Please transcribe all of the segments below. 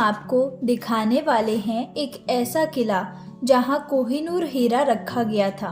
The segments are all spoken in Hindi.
आपको दिखाने वाले हैं एक ऐसा किला जहां कोहिनूर हीरा रखा गया था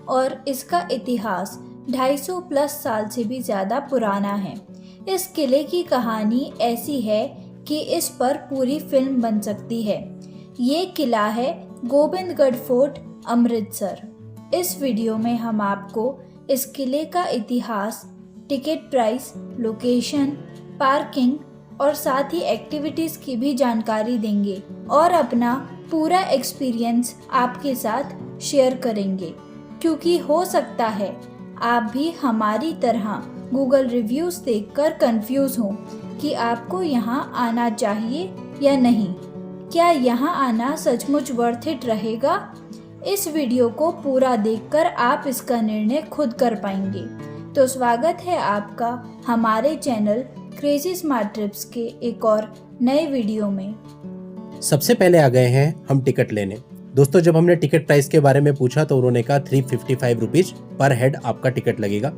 और इसका इतिहास 250 प्लस साल से भी ज़्यादा पुराना है। इस किले की कहानी ऐसी है कि इस पर पूरी फिल्म बन सकती है। ये किला है गोबिंदगढ़ फोर्ट, अमृतसर। इस वीडियो में हम आपको इस किले का इतिहास, टिकट प्राइस, लोकेशन, पार्किंग और साथ ही एक्टिविटीज़ की भी जानकारी देंगे और अपना पूरा एक्सपीरियंस आपके साथ शेयर करेंगे, क्योंकि हो सकता है आप भी हमारी तरह गूगल रिव्यूज़ देखकर कंफ्यूज हों कि आपको यहाँ आना चाहिए या नहीं। क्या यहाँ आना सचमुच वर्थ इट रहेगा? इस वीडियो को पूरा देखकर आप इसका निर्णय खुद कर पाएंगे। तो स्वागत है आपका हमारे चैनल क्रेजी स्मार्ट ट्रिप्स के एक और नए वीडियो में। सबसे पहले आ गए हैं हम टिकट लेने। दोस्तों, जब हमने टिकट प्राइस के बारे में पूछा तो उन्होंने कहा 355 रुपीज पर हेड आपका टिकट लगेगा।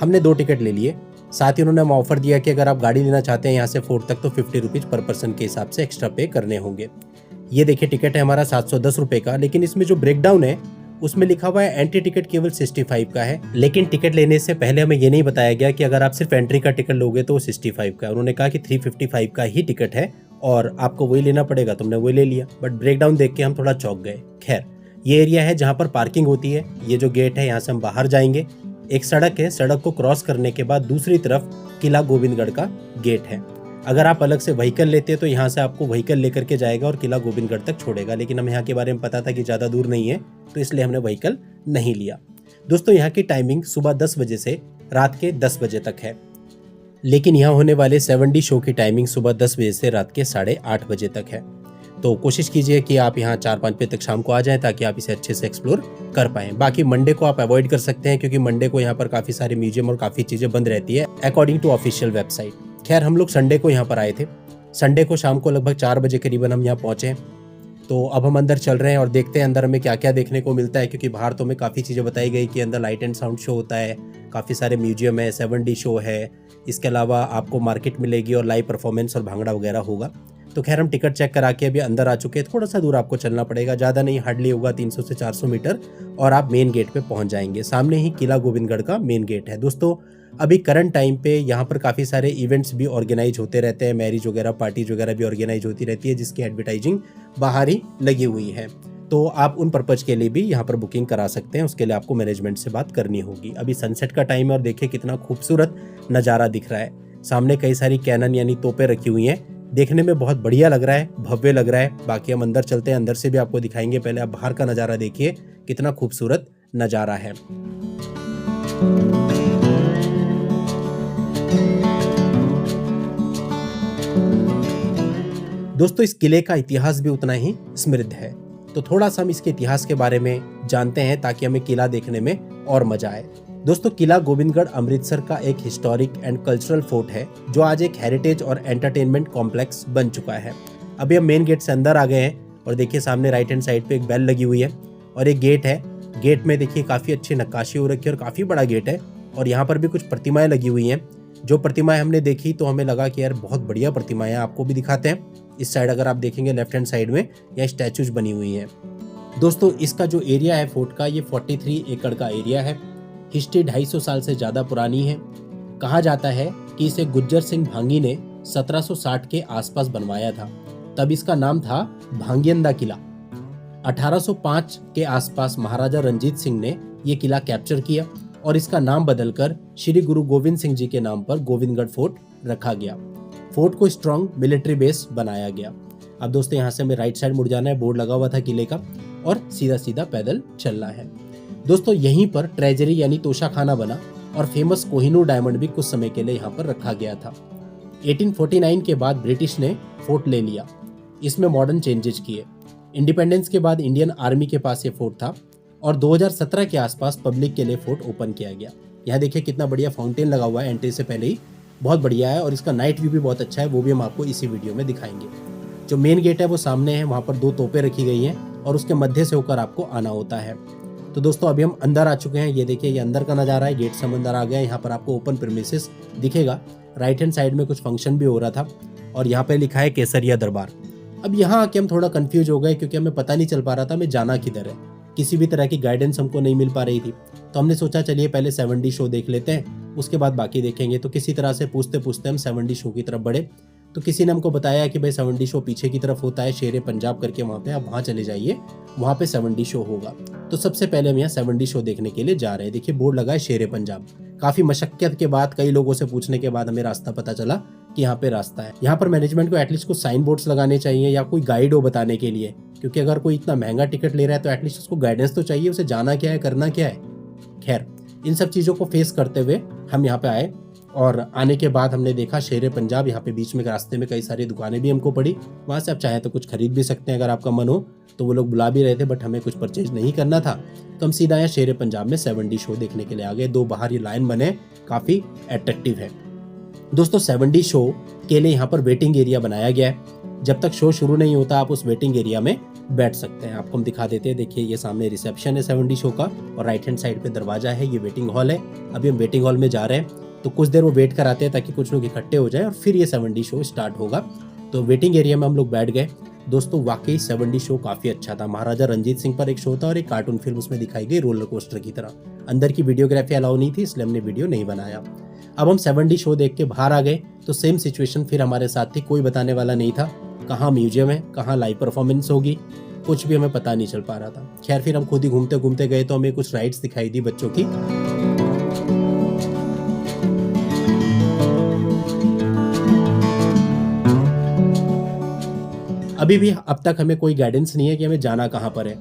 हमने 2 टिकट ले लिए। साथ ही उन्होंने हमें ऑफर दिया कि अगर आप गाड़ी लेना चाहते हैं यहाँ से फोर्ट तक तो 50 रुपीज पर पर्सन के हिसाब से एक्स्ट्रा पे करने होंगे। ये देखिए, टिकट है हमारा 710 रुपए का, लेकिन इसमें जो ब्रेकडाउन है उसमें लिखा हुआ है एंट्री टिकट केवल 65 का है। लेकिन टिकट लेने से पहले हमें ये नहीं बताया गया कि अगर आप सिर्फ एंट्री का टिकट लोगे तो वो 65 का है। उन्होंने कहा कि 355 का ही टिकट है और आपको वही लेना पड़ेगा, तो हमने वही ले लिया। बट ब्रेकडाउन देख के हम थोड़ा चौंक गए। खैर, ये एरिया है जहाँ पर पार्किंग होती है। ये जो गेट है यहाँ से हम बाहर जाएंगे। एक सड़क है, सड़क को क्रॉस करने के बाद दूसरी तरफ किला गोबिंदगढ़ का गेट है। अगर आप अलग से व्हीकल लेते हैं तो यहाँ से आपको व्हीकल लेकर के जाएगा और किला गोबिंदगढ़ तक छोड़ेगा, लेकिन हम यहाँ के बारे में पता था कि ज़्यादा दूर नहीं है तो इसलिए हमने व्हीकल नहीं लिया। दोस्तों, यहाँ की टाइमिंग सुबह 10 बजे से रात के 10 बजे तक है, लेकिन यहाँ होने वाले 7D शो की टाइमिंग सुबह 10 बजे से रात के 8:30 बजे तक है। तो कोशिश कीजिए कि आप यहाँ 4-5 बजे तक शाम को आ जाएं ताकि आप इसे अच्छे से एक्सप्लोर कर पाएं। बाकी मंडे को आप अवॉइड कर सकते हैं क्योंकि मंडे को यहाँ पर काफ़ी सारे म्यूजियम और काफ़ी चीज़ें बंद रहती है अकॉर्डिंग टू ऑफिशियल वेबसाइट। खैर, हम लोग संडे को यहाँ पर आए थे। संडे को शाम को लगभग 4 बजे करीबन हम यहाँ पहुँचे हैं। तो अब हम अंदर चल रहे हैं और देखते हैं अंदर हमें क्या क्या देखने को मिलता है, क्योंकि बाहर तो हमें काफ़ी चीज़ें बताई गई कि अंदर लाइट एंड साउंड शो होता है, काफ़ी सारे म्यूजियम है, 7D शो है, इसके अलावा आपको मार्केट मिलेगी और लाइव परफॉर्मेंस और भांगड़ा वगैरह होगा। तो खैर, हम टिकट चेक करा के अभी अंदर आ चुके हैं। थोड़ा सा दूर आपको चलना पड़ेगा, ज़्यादा नहीं, हार्डली होगा 300 से 400 मीटर और आप मेन गेट पे पहुंच जाएंगे। सामने ही किला गोबिंदगढ़ का मेन गेट है। दोस्तों, अभी करंट टाइम पे यहाँ पर काफ़ी सारे इवेंट्स भी ऑर्गेनाइज होते रहते हैं, मैरिज वगैरह, पार्टीज वगैरह भी ऑर्गेनाइज होती रहती है, जिसकी एडवर्टाइजिंग बाहर ही लगी हुई है। तो आप उन पर्पज के लिए भी यहाँ पर बुकिंग करा सकते हैं। उसके लिए आपको मैनेजमेंट से बात करनी होगी। अभी सनसेट का टाइम है और देखिए कितना खूबसूरत नज़ारा दिख रहा है। सामने कई सारी कैनन यानी तोपें रखी हुई हैं, देखने में बहुत बढ़िया लग रहा है, भव्य लग रहा है। बाकी हम अंदर चलते हैं, अंदर से भी आपको दिखाएंगे। पहले आप बाहर का नज़ारा देखिए, कितना खूबसूरत नज़ारा है। दोस्तों, इस किले का इतिहास भी उतना ही समृद्ध है, तो थोड़ा सा हम इसके इतिहास के बारे में जानते हैं ताकि हमें किला देखने में और मजा आए। दोस्तों, किला गोबिंदगढ़ अमृतसर का एक हिस्टोरिक एंड कल्चरल फोर्ट है जो आज एक हेरिटेज और एंटरटेनमेंट कॉम्प्लेक्स बन चुका है। अभी हम मेन गेट से अंदर आ गए हैं और देखिए सामने राइट हैंड साइड पे एक बेल लगी हुई है और एक गेट है। गेट में देखिए काफ़ी अच्छी नक्काशी हो रखी है और काफ़ी बड़ा गेट है और यहाँ पर भी कुछ प्रतिमाएं लगी हुई हैं। जो प्रतिमाएं हमने देखी तो हमें लगा कि यार बहुत बढ़िया प्रतिमाएं हैं, आपको भी दिखाते हैं। इस साइड अगर आप देखेंगे लेफ्ट हैंड साइड में यहाँ स्टैचूज बनी हुई हैं। दोस्तों, इसका जो एरिया है फोर्ट का, ये 43 एकड़ का एरिया है। हिस्ट्री 250 साल से ज़्यादा पुरानी है। कहा जाता है कि इसे गुज्जर सिंह भांगी ने 1760 के आसपास बनवाया था, तब इसका नाम था भांगियंदा किला। 1805 के आसपास महाराजा रंजीत सिंह ने यह किला कैप्चर किया और इसका नाम बदलकर श्री गुरु गोविंद सिंह जी के नाम पर गोविंदगढ़ फोर्ट रखा गया। फोर्ट को स्ट्रॉन्ग मिलिट्री बेस बनाया गया। अब दोस्तों, यहाँ से हमें राइट साइड मुड़ जाना है, बोर्ड लगा हुआ था किले का, और सीधा सीधा पैदल चलना है। दोस्तों, यहीं पर ट्रेजरी यानी तोशाखाना बना और फेमस कोहिनूर डायमंड भी कुछ समय के लिए यहाँ पर रखा गया था। 1849 के बाद ब्रिटिश ने फोर्ट ले लिया, इसमें मॉडर्न चेंजेस किए। इंडिपेंडेंस के बाद इंडियन आर्मी के पास ये फोर्ट था और 2017 के आसपास पब्लिक के लिए फोर्ट ओपन किया गया। यहाँ देखिए कितना बढ़िया फाउंटेन लगा हुआ है एंट्री से पहले ही, बहुत बढ़िया है और इसका नाइट व्यू भी बहुत अच्छा है, वो भी हम आपको इसी वीडियो में दिखाएंगे। जो मेन गेट है वो सामने है, वहाँ पर 2 तोपें रखी गई हैं और उसके मध्य से होकर आपको आना होता है। तो दोस्तों, अभी हम अंदर आ चुके हैं। ये देखिए, ये अंदर का नज़ारा है, गेट से हम अंदर आ गए। यहाँ पर आपको ओपन प्रीमिसेस दिखेगा। राइट हैंड साइड में कुछ फंक्शन भी हो रहा था और यहाँ पे लिखा है केसरिया दरबार। अब यहाँ आके हम थोड़ा कंफ्यूज हो गए क्योंकि हमें पता नहीं चल पा रहा था हमें जाना किधर है, किसी भी तरह की गाइडेंस हमको नहीं मिल पा रही थी। तो हमने सोचा चलिए पहले 7D शो देख लेते हैं, उसके बाद बाकी देखेंगे। तो किसी तरह से पूछते पूछते हम 7D शो की तरफ बढ़े। तो किसी ने हमको बताया कि भाई 7D शो पीछे की तरफ होता है, शेर पंजाब करके वहाँ पे, आप वहाँ चले जाइए, वहाँ पे 7D शो होगा। तो सबसे पहले हम यहाँ 7D शो देखने के लिए जा रहे हैं। देखिए बोर्ड लगा है शेर पंजाब। काफ़ी मशक्कत के बाद, कई लोगों से पूछने के बाद हमें रास्ता पता चला कि यहाँ पे रास्ता है। यहाँ पर मैनेजमेंट को एटलीस्ट कुछ साइन बोर्ड्स लगाने चाहिए या कोई गाइड हो बताने के लिए, क्योंकि अगर कोई इतना महंगा टिकट ले रहा है तो एटलीस्ट उसको गाइडेंस तो चाहिए, उसे जाना क्या है, करना क्या है। खैर, इन सब चीज़ों को फेस करते हुए हम यहाँ पे आए और आने के बाद हमने देखा शेर पंजाब। यहाँ पे बीच में रास्ते में कई सारी दुकानें भी हमको पड़ी, वहाँ से आप चाहें तो कुछ खरीद भी सकते हैं अगर आपका मन हो। तो वो लोग बुला भी रहे थे बट हमें कुछ परचेज नहीं करना था, तो हम सीधा यहाँ शेर पंजाब में 7D शो देखने के लिए आ गए। दो बाहर ये लाइन बने, काफ़ी अट्रैक्टिव है। दोस्तों 7D शो के लिए यहाँ पर वेटिंग एरिया बनाया गया है। जब तक शो शुरू नहीं होता आप उस वेटिंग एरिया में बैठ सकते हैं। आपको हम दिखा देते हैं। देखिए ये सामने रिसेप्शन है 7D शो का और राइट हैंड साइड पे दरवाजा है, ये वेटिंग हॉल है। अभी हम वेटिंग हॉल में जा रहे हैं, तो कुछ देर वो वेट कराते हैं ताकि कुछ लोग इकट्ठे हो जाए और फिर ये 7D शो स्टार्ट होगा। तो वेटिंग एरिया में हम लोग बैठ गए। दोस्तों वाकई 7D शो काफ़ी अच्छा था। महाराजा रंजीत सिंह पर एक शो था और एक कार्टून फिल्म उसमें दिखाई गई रोलर कोस्टर की तरह। अंदर की वीडियोग्राफी अलाउ नहीं थी, इसलिए हमने वीडियो नहीं बनाया। अब हम 7D शो देख के बाहर आ गए तो सेम सिचुएशन फिर हमारे साथ थी। कोई बताने वाला नहीं था कहाँ म्यूजियम है, कहाँ लाइव परफॉर्मेंस होगी, कुछ भी हमें पता नहीं चल पा रहा था। खैर फिर हम खुद ही घूमते घूमते गए तो हमें कुछ राइड्स दिखाई दी बच्चों की। अभी भी अब तक हमें कोई गाइडेंस नहीं है कि हमें जाना कहाँ पर है,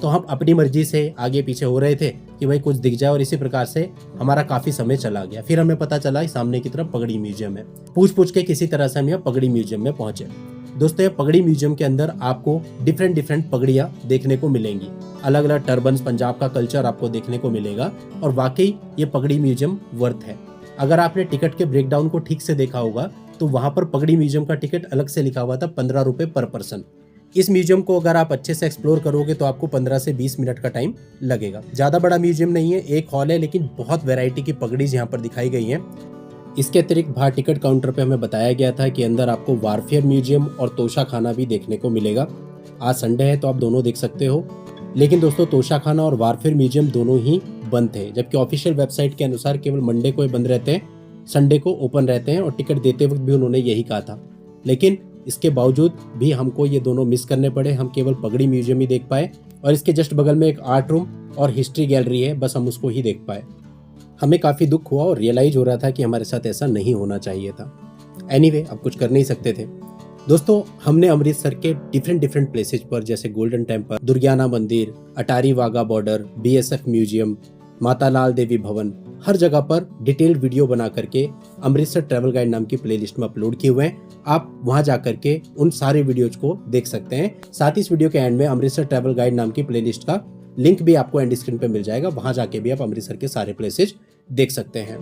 तो हम अपनी मर्जी से आगे पीछे हो रहे थे कि भाई कुछ दिख जाए, और इसी प्रकार से हमारा काफी समय चला गया। फिर हमें पता चला सामने की तरफ पगड़ी म्यूजियम है। पूछ के किसी तरह से हम यहाँ पगड़ी म्यूजियम में पहुंचे। दोस्तों ये पगड़ी म्यूजियम के अंदर आपको डिफरेंट पगड़ियाँ देखने को मिलेंगी, अलग अलग टर्बन्स, पंजाब का कल्चर आपको देखने को मिलेगा और वाकई ये पगड़ी म्यूजियम वर्थ है। अगर आपने टिकट के ब्रेकडाउन को ठीक से देखा होगा तो वहां पर पगड़ी म्यूजियम का टिकट अलग से लिखा हुआ था 15 रुपए पर पर्सन। इस म्यूजियम को अगर आप अच्छे से एक्सप्लोर करोगे तो आपको 15 से 20 मिनट का टाइम लगेगा। ज़्यादा बड़ा म्यूजियम नहीं है, एक हॉल है, लेकिन बहुत वैरायटी की पगड़ीज यहाँ पर दिखाई गई हैं। इसके अतिरिक्त बाहर टिकट काउंटर पे हमें बताया गया था कि अंदर आपको वारफेयर म्यूजियम और तोशा खाना भी देखने को मिलेगा। आज संडे है तो आप दोनों देख सकते हो, लेकिन दोस्तों तोशा खाना और वारफेयर म्यूजियम दोनों ही बंद थे, जबकि ऑफिशियल वेबसाइट के अनुसार केवल मंडे को बंद रहते हैं, संडे को ओपन रहते हैं, और टिकट देते वक्त भी उन्होंने यही कहा था। लेकिन इसके बावजूद भी हमको ये दोनों मिस करने पड़े। हम केवल पगड़ी म्यूजियम ही देख पाए और इसके जस्ट बगल में एक आर्ट रूम और हिस्ट्री गैलरी है, बस हम उसको ही देख पाए। हमें काफ़ी दुख हुआ और रियलाइज हो रहा था कि हमारे साथ ऐसा नहीं होना चाहिए था। एनीवे, अब कुछ कर नहीं सकते थे। दोस्तों हमने अमृतसर के डिफरेंट प्लेसेज पर, जैसे गोल्डन टेम्पल, दुर्गियाना मंदिर, Attari Wagah border, BSF museum, माता लाल देवी भवन, हर जगह पर डिटेल्ड वीडियो बना करके अमृतसर ट्रैवल गाइड नाम की प्लेलिस्ट में अपलोड किए हुए हैं। आप वहां जा करके उन सारे वीडियोज को देख सकते हैं। साथ ही इस वीडियो के एंड में अमृतसर ट्रैवल गाइड नाम की प्लेलिस्ट का लिंक भी आपको एंड स्क्रीन पे मिल जाएगा, वहां जाके भी आप अमृतसर के सारे प्लेसेज देख सकते हैं।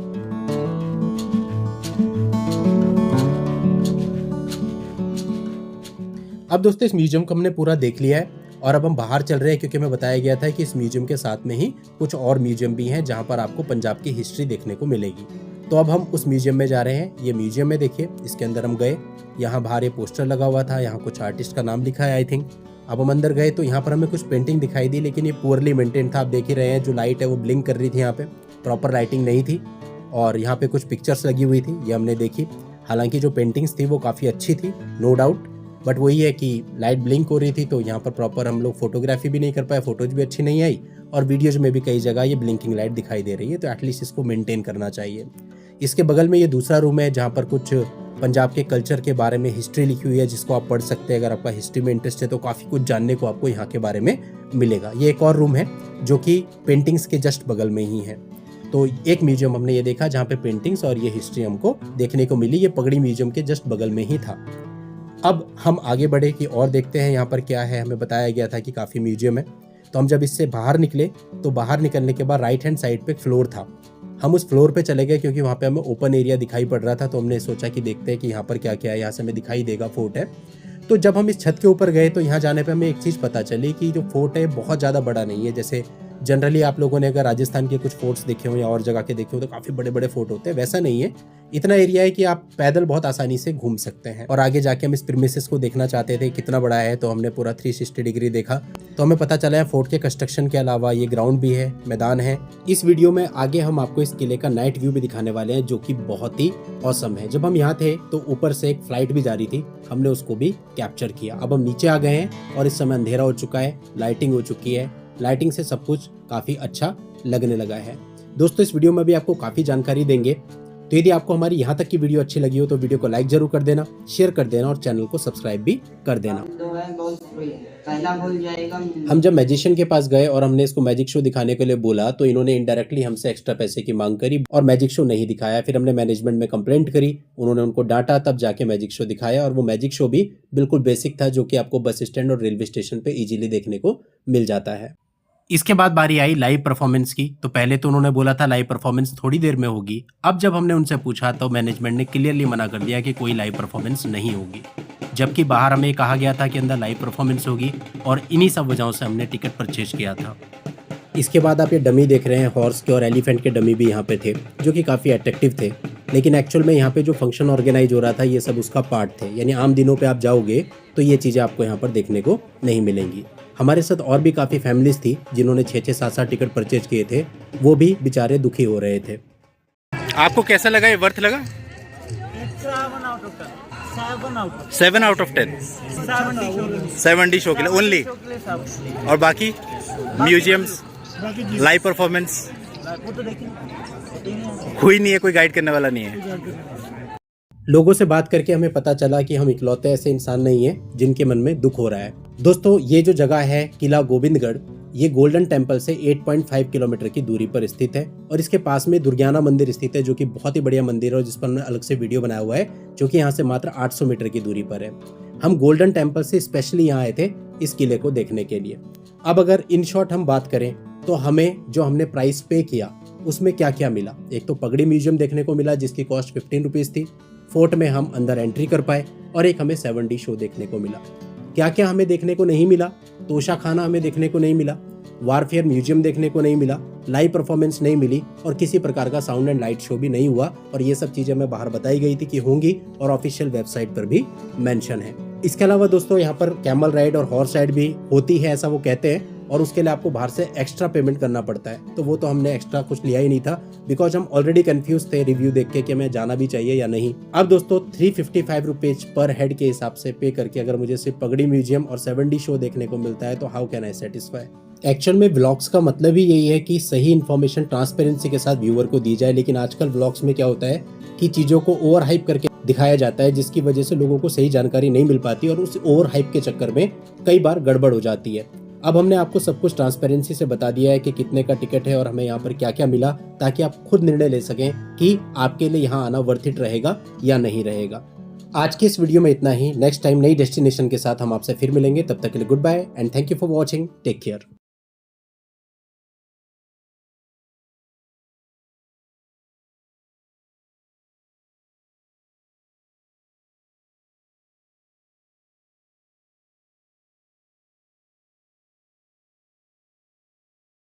अब दोस्तों इस म्यूजियम को हमने पूरा देख लिया है और अब हम बाहर चल रहे हैं, क्योंकि हमें बताया गया था कि इस म्यूजियम के साथ में ही कुछ और म्यूजियम भी हैं जहां पर आपको पंजाब की हिस्ट्री देखने को मिलेगी। तो अब हम उस म्यूजियम में जा रहे हैं। ये म्यूजियम में देखिए, इसके अंदर हम गए, यहाँ बाहर ये पोस्टर लगा हुआ था, यहाँ कुछ आर्टिस्ट का नाम लिखा है आई थिंक। अब हम अंदर गए तो यहाँ पर हमें कुछ पेंटिंग दिखाई दी, लेकिन ये पुअरली मेंटेन था। आप देख ही रहे हैं, जो लाइट है वो ब्लिंक कर रही थी, यहाँ पे प्रॉपर लाइटिंग नहीं थी। और यहाँ पे कुछ पिक्चर्स लगी हुई थी, ये हमने देखी। हालांकि जो पेंटिंग्स थी वो काफ़ी अच्छी थी, नो डाउट, बट वही है कि लाइट ब्लिंक हो रही थी, तो यहाँ पर प्रॉपर हम लोग फोटोग्राफी भी नहीं कर पाए, फोटोज भी अच्छी नहीं आई, और वीडियोज में भी कई जगह ये ब्लिंकिंग लाइट दिखाई दे रही है। तो एटलीस्ट इसको मेंटेन करना चाहिए। इसके बगल में ये दूसरा रूम है जहाँ पर कुछ पंजाब के कल्चर के बारे में हिस्ट्री लिखी हुई है, जिसको आप पढ़ सकते हैं। अगर आपका हिस्ट्री में इंटरेस्ट है तो काफ़ी कुछ जानने को आपको यहाँ के बारे में मिलेगा। ये एक और रूम है जो कि पेंटिंग्स के जस्ट बगल में ही है। तो एक म्यूजियम हमने ये देखा जहाँ पे पेंटिंग्स और ये हिस्ट्री हमको देखने को मिली। ये पगड़ी म्यूजियम के जस्ट बगल में ही था। अब हम आगे बढ़े कि और देखते हैं यहाँ पर क्या है। हमें बताया गया था कि काफ़ी म्यूजियम है। तो हम जब इससे बाहर निकले तो बाहर निकलने के बाद राइट हैंड साइड पे एक फ्लोर था। हम उस फ्लोर पे चले गए क्योंकि वहाँ पे हमें ओपन एरिया दिखाई पड़ रहा था। तो हमने सोचा कि देखते हैं कि यहाँ पर क्या क्या है, यहाँ से हमें दिखाई देगा फोर्ट है। तो जब हम इस छत के ऊपर गए तो यहाँ जाने पे हमें एक चीज़ पता चली कि जो फोर्ट है बहुत ज़्यादा बड़ा नहीं है। जैसे जनरली आप लोगों ने अगर राजस्थान के कुछ फोर्ट्स देखे हो या और जगह के देखे हो तो काफ़ी बड़े बड़े फोर्ट होते हैं, वैसा नहीं है। इतना एरिया है कि आप पैदल बहुत आसानी से घूम सकते हैं। और आगे जाके हम इस प्रीमिसेस को देखना चाहते थे कितना बड़ा है, तो हमने पूरा 360 डिग्री देखा, तो हमें पता चला है फोर्ट के कंस्ट्रक्शन के अलावा ये ग्राउंड भी है, मैदान है। इस वीडियो में आगे हम आपको इस किले का नाइट व्यू भी दिखाने वाले हैं, जो कि बहुत ही औसम है। जब हम यहाँ थे तो ऊपर से एक फ्लाइट भी जा रही थी, हमने उसको भी कैप्चर किया। अब हम नीचे आ गए हैं और इस समय अंधेरा हो चुका है, लाइटिंग हो चुकी है। लाइटिंग से सब कुछ काफी अच्छा लगने लगा है। दोस्तों इस वीडियो में भी आपको काफी जानकारी देंगे, तो यदि आपको हमारी यहाँ तक की वीडियो अच्छी लगी हो तो वीडियो को लाइक जरूर कर देना, शेयर कर देना और चैनल को सब्सक्राइब भी कर देना। हम जब मैजिशियन के पास गए और हमने इसको मैजिक शो दिखाने के लिए बोला तो इन्होंने इनडायरेक्टली हमसे एक्स्ट्रा पैसे की मांग करी और मैजिक शो नहीं दिखाया। फिर हमने मैनेजमेंट में कंप्लेंट करी, उन्होंने उनको डांटा, तब जाके मैजिक शो दिखाया। और वो मैजिक शो भी बिल्कुल बेसिक था, जो कि आपको बस स्टैंड और रेलवे स्टेशन पे इजीली देखने को मिल जाता है। इसके बाद बारी आई लाइव परफॉर्मेंस की। तो पहले तो उन्होंने बोला था लाइव परफॉर्मेंस थोड़ी देर में होगी। अब जब हमने उनसे पूछा तो मैनेजमेंट ने क्लियरली मना कर दिया कि कोई लाइव परफॉर्मेंस नहीं होगी, जबकि बाहर हमें कहा गया था कि अंदर लाइव परफॉर्मेंस होगी। और इन्हीं सब वजहों से हमने टिकट परचेज किया था। इसके बाद आप ये डमी देख रहे हैं, हॉर्स के और एलिफेंट के डमी भी यहाँ पे थे, जो कि काफ़ी अट्रैक्टिव थे। लेकिन एक्चुअल में यहाँ पे जो फंक्शन ऑर्गेनाइज हो रहा था ये सब उसका पार्ट थे, यानी आम दिनों पे आप जाओगे तो ये चीज़ें आपको यहाँ पर देखने को नहीं मिलेंगी। हमारे साथ और भी काफ़ी फैमिलीज थी जिन्होंने 6-6, 7-7 टिकट परचेज किए थे, वो भी बेचारे दुखी हो रहे थे। आपको कैसा लगा, ये वर्थ लगा? 7 आउट ऑफ 10। 70 शो के लिए ओनली। और बाकी म्यूजियम्स, लाइव परफॉर्मेंस कोई नहीं है, कोई गाइड करने वाला नहीं है। लोगों से बात करके हमें पता चला कि हम इकलौते ऐसे इंसान नहीं हैं जिनके मन में दुख हो रहा है। दोस्तों ये जो जगह है किला गोविंदगढ़, ये गोल्डन टेम्पल से 8.5 किलोमीटर की दूरी पर स्थित है। और इसके पास में दुर्गियाना मंदिर स्थित है, जो कि बहुत ही बढ़िया मंदिर है और जिस पर हमने अलग से वीडियो बनाया हुआ है, जो कि यहाँ से मात्र 800 मीटर की दूरी पर है। हम गोल्डन टेम्पल से स्पेशली यहाँ आए थे इस किले को देखने के लिए। अब अगर इन शॉर्ट हम बात करें तो हमें जो हमने प्राइस पे किया उसमें क्या क्या मिला। एक तो पगड़ी म्यूजियम देखने को मिला जिसकी कॉस्ट 15 रुपीज़ थी। फोर्ट में हम अंदर एंट्री कर पाए और एक हमें 7D शो देखने को मिला। क्या क्या हमें देखने को नहीं मिला? तोशा खाना हमें देखने को नहीं मिला, वारफेयर म्यूजियम देखने को नहीं मिला, लाइव परफॉर्मेंस नहीं मिली और किसी प्रकार का साउंड एंड लाइट शो भी नहीं हुआ। और ये सब चीज़ें हमें बाहर बताई गई थी कि होंगी और ऑफिशियल वेबसाइट पर भी मेंशन है। इसके अलावा दोस्तों यहाँ पर कैमल राइड और हॉर्स राइड भी होती है, ऐसा वो कहते हैं, और उसके लिए आपको बाहर से एक्स्ट्रा पेमेंट करना पड़ता है। तो वो तो हमने एक्स्ट्रा कुछ लिया ही नहीं था, बिकॉज हम ऑलरेडी कंफ्यूज थे रिव्यू देख के कि हमें जाना भी चाहिए या नहीं। अब दोस्तों 355 रुपीज पर हेड के हिसाब से पे करके अगर मुझे सिर्फ पगड़ी म्यूजियम और 7D शो देखने को मिलता है तो how can I satisfy. Actual में व्लॉग्स का मतलब ही यही है कि सही इन्फॉर्मेशन ट्रांसपेरेंसी के साथ व्यूअर को दी जाए। लेकिन आजकल व्लॉग्स में क्या होता है कि चीज़ों को ओवर हाइप करके दिखाया जाता है, जिसकी वजह से लोगों को सही जानकारी नहीं मिल पाती और उस ओवर हाइप के चक्कर में कई बार गड़बड़ हो जाती है। अब हमने आपको सब कुछ ट्रांसपेरेंसी से बता दिया है कि कितने का टिकट है और हमें यहाँ पर क्या क्या मिला, ताकि आप खुद निर्णय ले सकें कि आपके लिए यहाँ आना वर्थ इट रहेगा या नहीं रहेगा। आज की इस वीडियो में इतना ही। नेक्स्ट टाइम नई डेस्टिनेशन के साथ हम आपसे फिर मिलेंगे। तब तक के लिए good bye and thank you for watching. Take care.